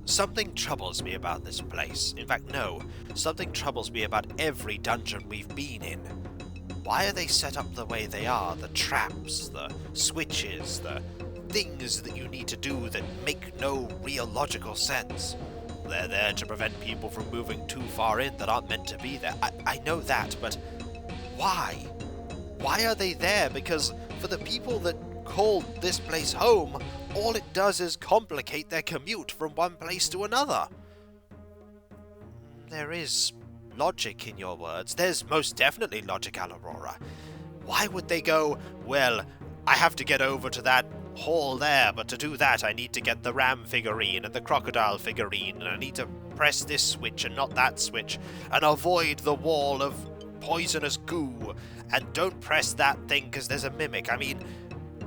Something troubles me about this place. In fact, no. Something troubles me about every dungeon we've been in. Why are they set up the way they are? The traps, the switches, the things that you need to do that make no real logical sense. They're there to prevent people from moving too far in that aren't meant to be there. I know that, but why? Why are they there? Because for the people that call this place home, all it does is complicate their commute from one place to another. There is logic in your words. There's most definitely logic, Aurora. Why would they go, well, I have to get over to that hall there, but to do that I need to get the ram figurine and the crocodile figurine, and I need to press this switch and not that switch, and avoid the wall of poisonous goo, and don't press that thing because there's a mimic. I mean,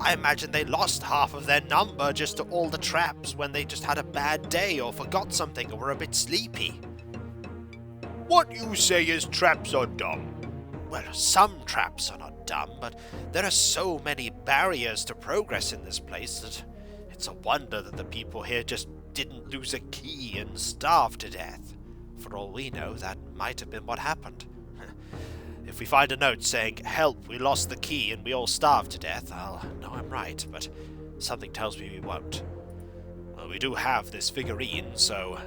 I imagine they lost half of their number just to all the traps when they just had a bad day or forgot something or were a bit sleepy. What you say is traps are dumb. Well, some traps are not dumb, but there are so many barriers to progress in this place that it's a wonder that the people here just didn't lose a key and starve to death. For all we know, that might have been what happened. If we find a note saying, help, we lost the key and we all starved to death, I'll know I'm right, but something tells me we won't. Well, we do have this figurine, so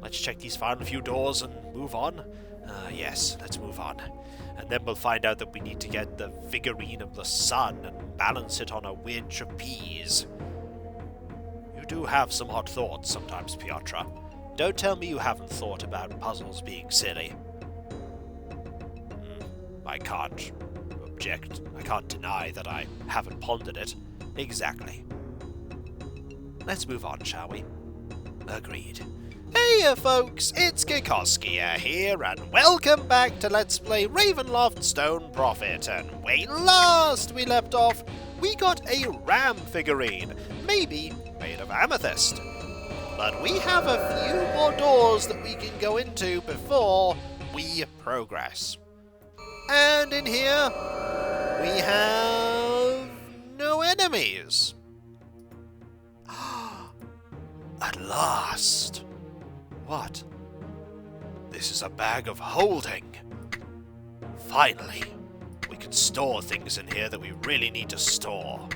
let's check these final few doors and move on. Yes, let's move on. And then we'll find out that we need to get the figurine of the sun and balance it on a wedge of peas. You do have some odd thoughts sometimes, Piotr. Don't tell me you haven't thought about puzzles being silly. I can't object. I can't deny that I haven't pondered it. Exactly. Let's move on, shall we? Agreed. Hey folks, it's Kikoskia here, and welcome back to Let's Play Ravenloft Stone Prophet. And when last we left off, we got a ram figurine, maybe made of amethyst. But we have a few more doors that we can go into before we progress. And in here, we have no enemies. At last. What? This is a bag of holding. Finally, we can store things in here that we really need to store.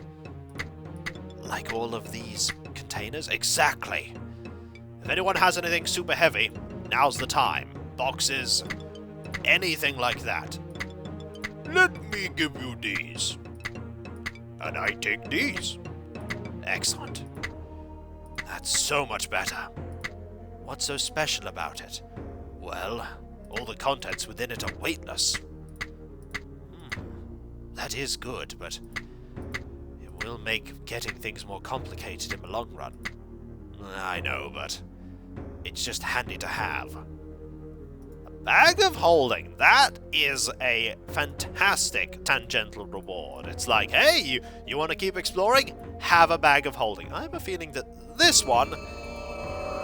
Like all of these containers? Exactly. If anyone has anything super heavy, now's the time. Boxes, anything like that. Let me give you these. And I take these. Excellent. That's so much better. What's so special about it? Well, all the contents within it are weightless. That is good, but it will make getting things more complicated in the long run. I know, but it's just handy to have. Bag of holding. That is a fantastic tangential reward. It's like, hey, you want to keep exploring? Have a bag of holding. I have a feeling that this one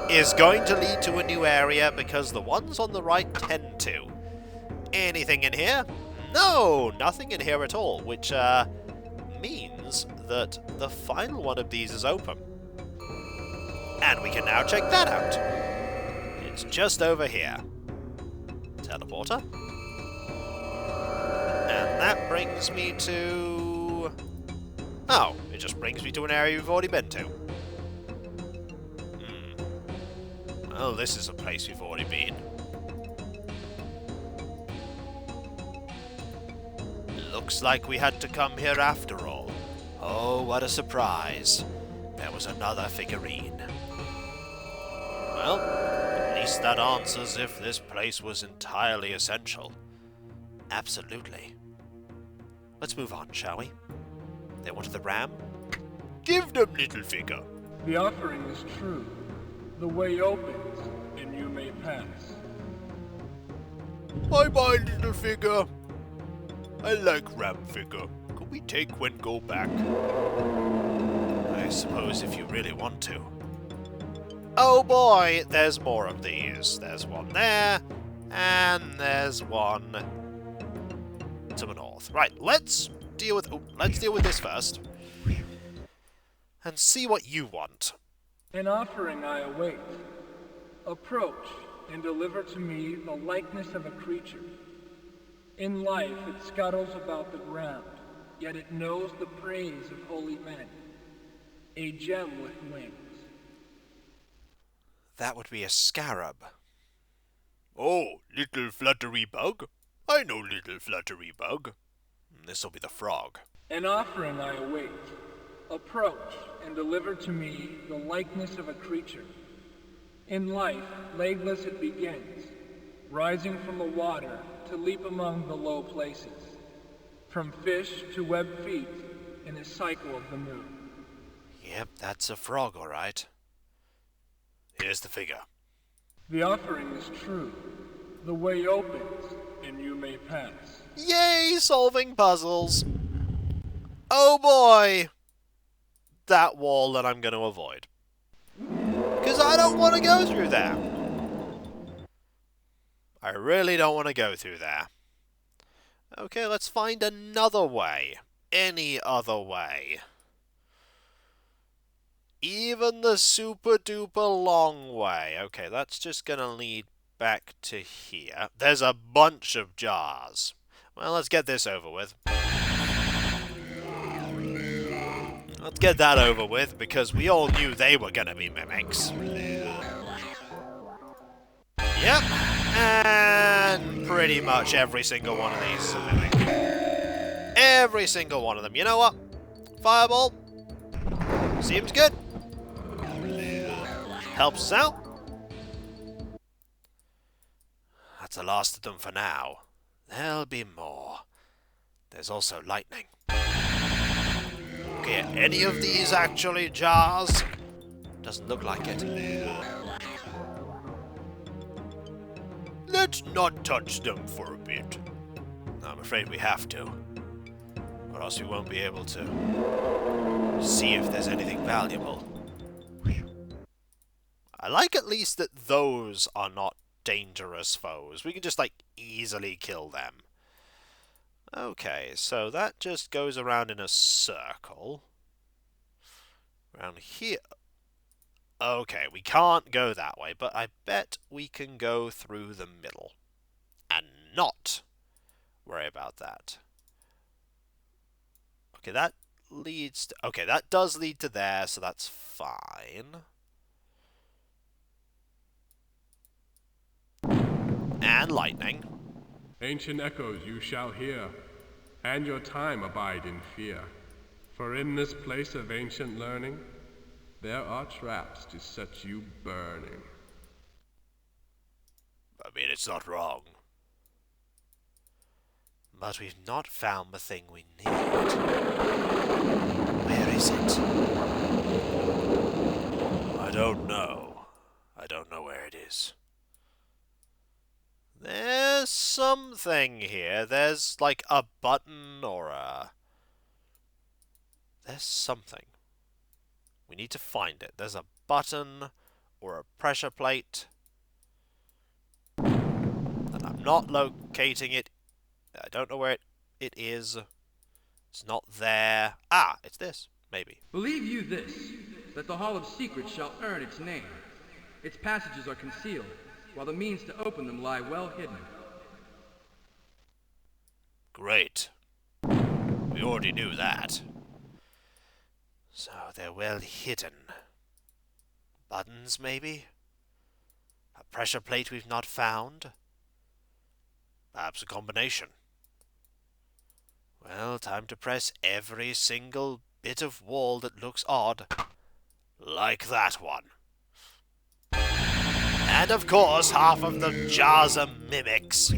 is going to lead to a new area because the ones on the right tend to. Anything in here? No, nothing in here at all, which means that the final one of these is open. And we can now check that out. It's just over here. Teleporter. And that brings me to... Oh, it just brings me to an area we've already been to. Well, this is a place we've already been. Looks like we had to come here after all. Oh, what a surprise. There was another figurine. Well, at least that answers if this place was entirely essential. Absolutely. Let's move on, shall we? They wanted the ram? Give them, little figure. The offering is true. The way opens, and you may pass. Bye-bye, little figure. I like ram figure. Could we take when go back? I suppose if you really want to. Oh boy, there's more of these. There's one there, and there's one to the north. Right, let's deal with this first, and see what you want. An offering I await. Approach and deliver to me the likeness of a creature. In life it scuttles about the ground, yet it knows the praise of holy men. A gem with wings. That would be a scarab. Oh, little fluttery bug? I know little fluttery bug. This'll be the frog. An offering I await. Approach and deliver to me the likeness of a creature. In life, legless it begins, rising from the water to leap among the low places, from fish to webbed feet in a cycle of the moon. Yep, that's a frog, all right. Here's the figure. The offering is true. The way opens, and you may pass. Yay, solving puzzles! Oh boy! That wall that I'm going to avoid. Because I don't want to go through there. I really don't want to go through there. Okay, let's find another way. Any other way. Even the super duper long way. Okay, that's just going to lead back to here. There's a bunch of jars. Well, let's get this over with. Let's get that over with, because we all knew they were going to be mimics. Yep. And pretty much every single one of these is a mimic. Every single one of them. You know what? Fireball. Seems good. Helps us out. That's the last of them for now. There'll be more. There's also lightning. Okay, are any of these actually jars? Doesn't look like it. Let's not touch them for a bit. I'm afraid we have to. Or else we won't be able to see if there's anything valuable. I like at least that those are not dangerous foes. We can just, like, easily kill them. Okay, so that just goes around in a circle. Around here. Okay, we can't go that way, but I bet we can go through the middle. And not worry about that. Okay, that leads to... Okay, that does lead to there, so that's fine. And lightning. Ancient echoes you shall hear, and your time abide in fear. For in this place of ancient learning, there are traps to set you burning. I mean, it's not wrong. But we've not found the thing we need. Where is it? I don't know. I don't know where it is. There's something here. There's like a button or a... There's something. We need to find it. There's a button or a pressure plate. And I'm not locating it. I don't know where it is. It's not there. Ah, it's this. Maybe. Believe you this, that the Hall of Secrets shall earn its name. Its passages are concealed, while the means to open them lie well hidden. Great. We already knew that. So they're well hidden. Buttons, maybe? A pressure plate we've not found? Perhaps a combination. Well, time to press every single bit of wall that looks odd. Like that one. And of course, half of the jars are mimics.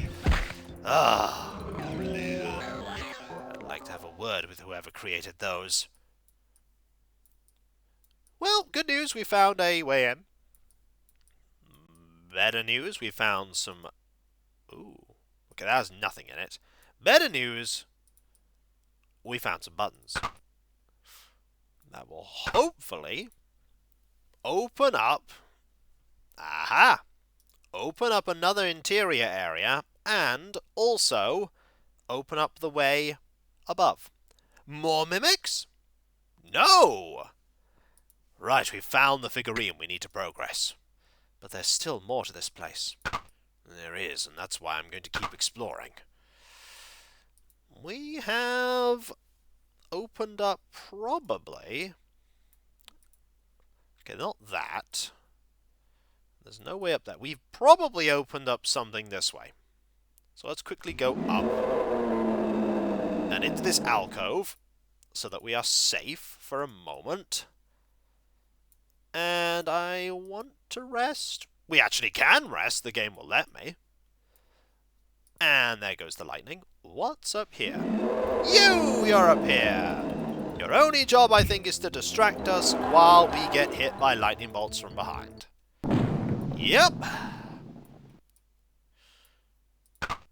Ugh. I'd like to have a word with whoever created those. Well, good news, we found a way in. Better news, we found some... Ooh. Okay, that has nothing in it. Better news, we found some buttons. That will hopefully open up... Aha! Open up another interior area, and also open up the way above. More mimics? No! Right, we found the figurine. We need to progress. But there's still more to this place. There is, and that's why I'm going to keep exploring. We have opened up probably... Okay, not that. There's no way up there. We've probably opened up something this way. So let's quickly go up and into this alcove so that we are safe for a moment. And I want to rest. We actually can rest. The game will let me. And there goes the lightning. What's up here? You're up here! Your only job, I think, is to distract us while we get hit by lightning bolts from behind. Yep.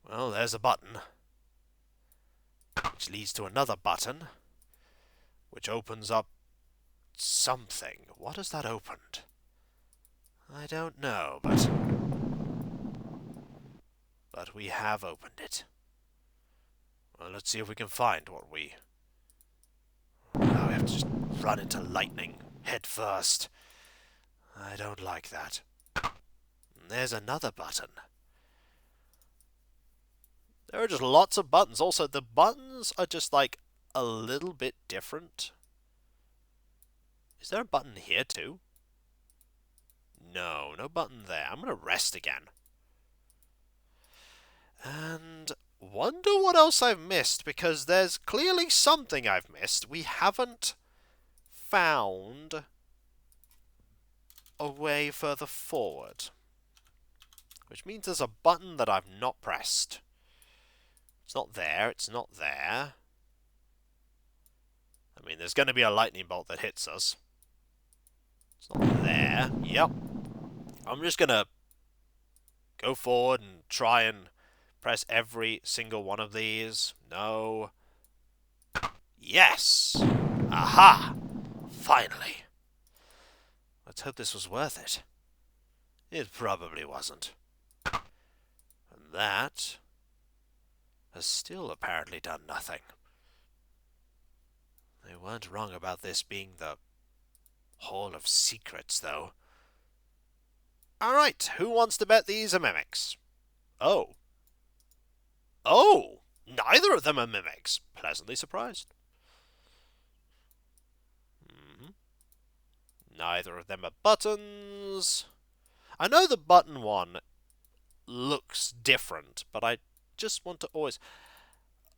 Well, there's a button. Which leads to another button. Which opens up something. What has that opened? I don't know, but we have opened it. Well, let's see if we can find what we... Oh, we have to just run into lightning head first. I don't like that. There's another button. There are just lots of buttons. Also, the buttons are just like a little bit different. Is there a button here too? No, no button there. I'm going to rest again. And wonder what else I've missed, because there's clearly something I've missed. We haven't found a way further forward. Which means there's a button that I've not pressed. It's not there, it's not there. I mean, there's going to be a lightning bolt that hits us. It's not there. Yep. I'm just going to go forward and try and press every single one of these. No. Yes! Aha! Finally. Let's hope this was worth it. It probably wasn't. And that has still apparently done nothing. They weren't wrong about this being the Hall of Secrets, though. Alright, who wants to bet these are mimics? Oh. Oh! Neither of them are mimics. Pleasantly surprised. Neither of them are buttons. I know the button one looks different, but I just want to always...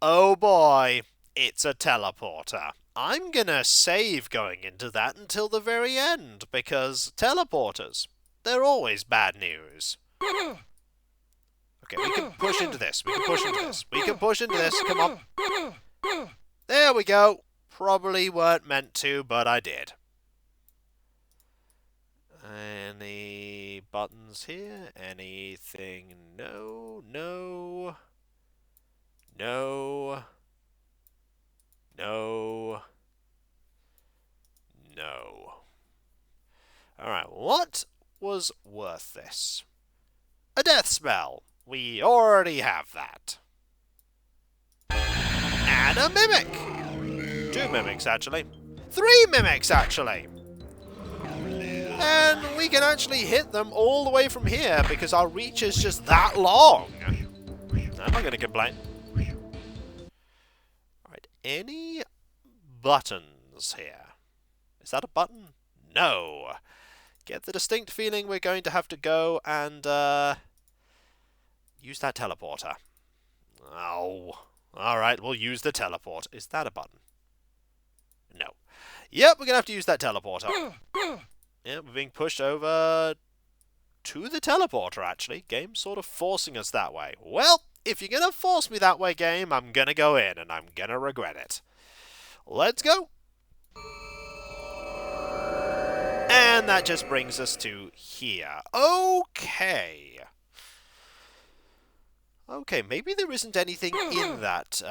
Oh boy, it's a teleporter. I'm gonna save going into that until the very end, because teleporters, they're always bad news. Okay, we can push into this. We can push into this. We can push into this. Come on. There we go. Probably weren't meant to, but I did. Any buttons here? Anything? No, no. No. No. No. Alright, what was worth this? A death spell. We already have that. And a mimic! 2 mimics, actually. 3 mimics, actually! And we can actually hit them all the way from here because our reach is just that long. I'm not going to complain. Alright, any buttons here? Is that a button? No. Get the distinct feeling we're going to have to go and use that teleporter. Oh. Alright, we'll use the teleport. Is that a button? No. Yep, we're going to have to use that teleporter. Yeah, we're being pushed over to the teleporter, actually. Game's sort of forcing us that way. Well, if you're going to force me that way, game, I'm going to go in, and I'm going to regret it. Let's go. And that just brings us to here. Okay. Okay, maybe there isn't anything in that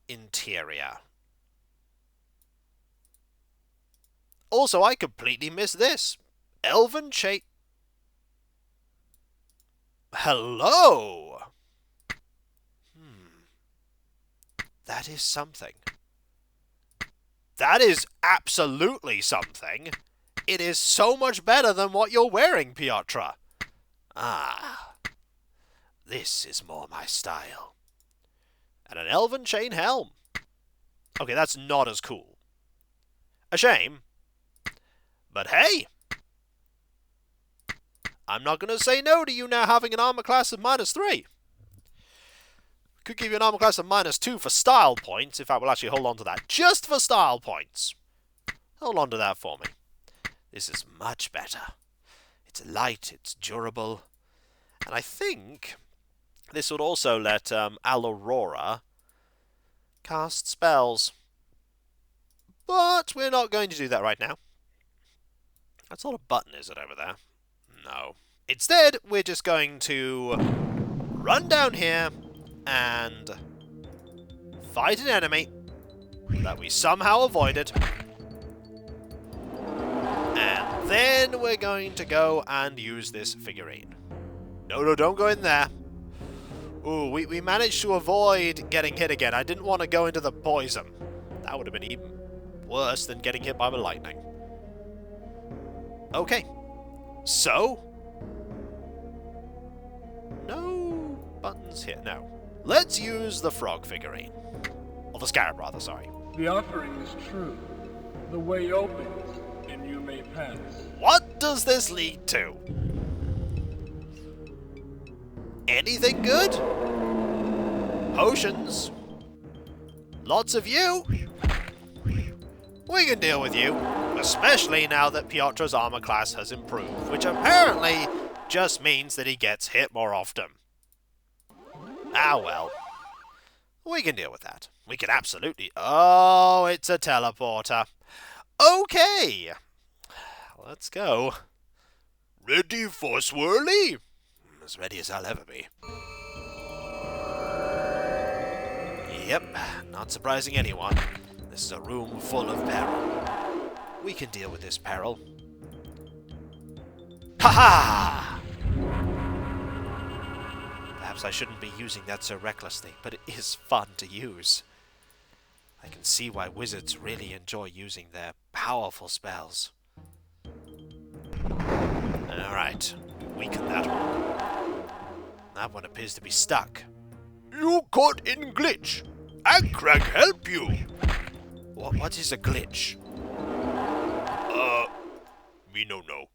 interior. Also, I completely missed this. Elven shape. Hello! That is something. That is absolutely something. It is so much better than what you're wearing, Piotr. Ah, this is more my style. And an elven chain helm. Okay, that's not as cool. A shame. But hey, I'm not going to say no to you now having an armor class of -3. Could give you an armor class of -2 for style points. In fact, we'll actually hold on to that. Just for style points. Hold on to that for me. This is much better. It's light, it's durable. And I think this would also let Aurora cast spells. But we're not going to do that right now. That's not a button, is it, over there? No. Instead, we're just going to run down here and fight an enemy that we somehow avoided. And then we're going to go and use this figurine. No, don't go in there. Ooh, we managed to avoid getting hit again. I didn't want to go into the poison. That would have been even worse than getting hit by the lightning. Okay. So, no buttons here. No. Let's use the frog figurine. Or the scarab, rather, sorry. The offering is true. The way opens, and you may pass. What does this lead to? Anything good? Potions. Lots of you. We can deal with you. Especially now that Piotr's armor class has improved, which apparently just means that he gets hit more often. Ah, well. We can deal with that. We can absolutely... Oh, it's a teleporter. Okay. Let's go. Ready for swirly? As ready as I'll ever be. Yep, not surprising anyone. This is a room full of peril. We can deal with this peril. Ha-ha! Perhaps I shouldn't be using that so recklessly, but it is fun to use. I can see why wizards really enjoy using their powerful spells. Alright, weaken that one. That one appears to be stuck. You caught in glitch. Akrag help you. What is a glitch? Me no know.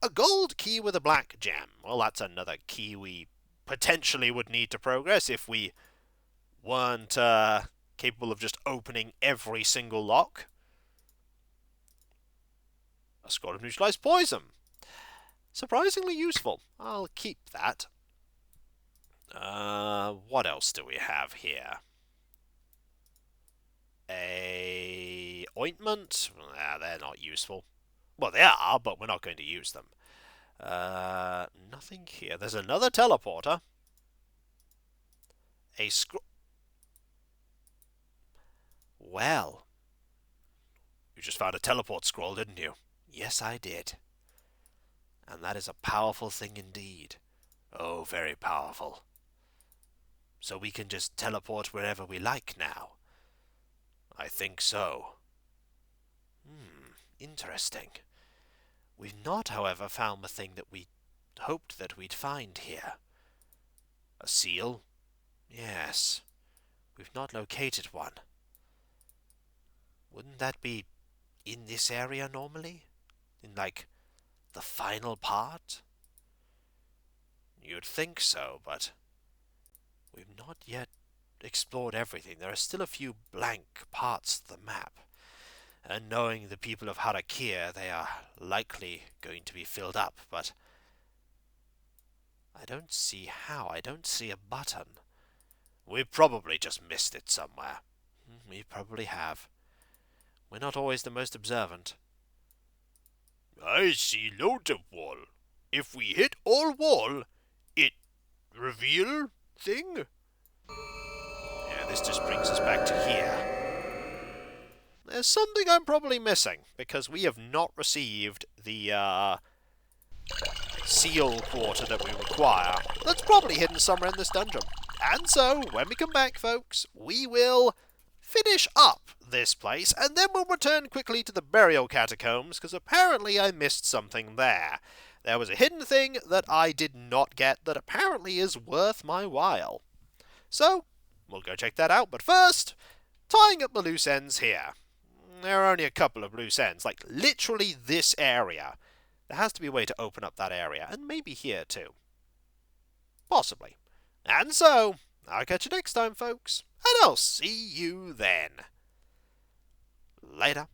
A gold key with a black gem. Well, that's another key we potentially would need to progress if we weren't capable of just opening every single lock. A scroll of neutralized poison. Surprisingly useful. I'll keep that. What else do we have here? A ointment? Nah, they're not useful. Well, they are, but we're not going to use them. Nothing here. There's another teleporter. A scroll. Well. You just found a teleport scroll, didn't you? Yes, I did. And that is a powerful thing indeed. Oh, very powerful. So we can just teleport wherever we like now. I think so. Interesting. We've not, however, found the thing that we hoped that we'd find here. A seal? Yes. We've not located one. Wouldn't that be in this area normally? In, like, the final part? You'd think so, but we've not yet explored everything. There are still a few blank parts of the map. And knowing the people of Har'akir, they are likely going to be filled up, but I don't see how. I don't see a button. We probably just missed it somewhere. We probably have. We're not always the most observant. I see loads of wall. If we hit all wall, it reveal thing? Yeah, this just brings us back to here. There's something I'm probably missing, because we have not received the seal quarter that we require. That's probably hidden somewhere in this dungeon. And so, when we come back, folks, we will finish up this place, and then we'll return quickly to the burial catacombs, because apparently I missed something there. There was a hidden thing that I did not get that apparently is worth my while. So, we'll go check that out, but first, tying up the loose ends here. There are only a couple of loose ends, like literally this area. There has to be a way to open up that area, and maybe here too. Possibly. And so, I'll catch you next time, folks, and I'll see you then. Later.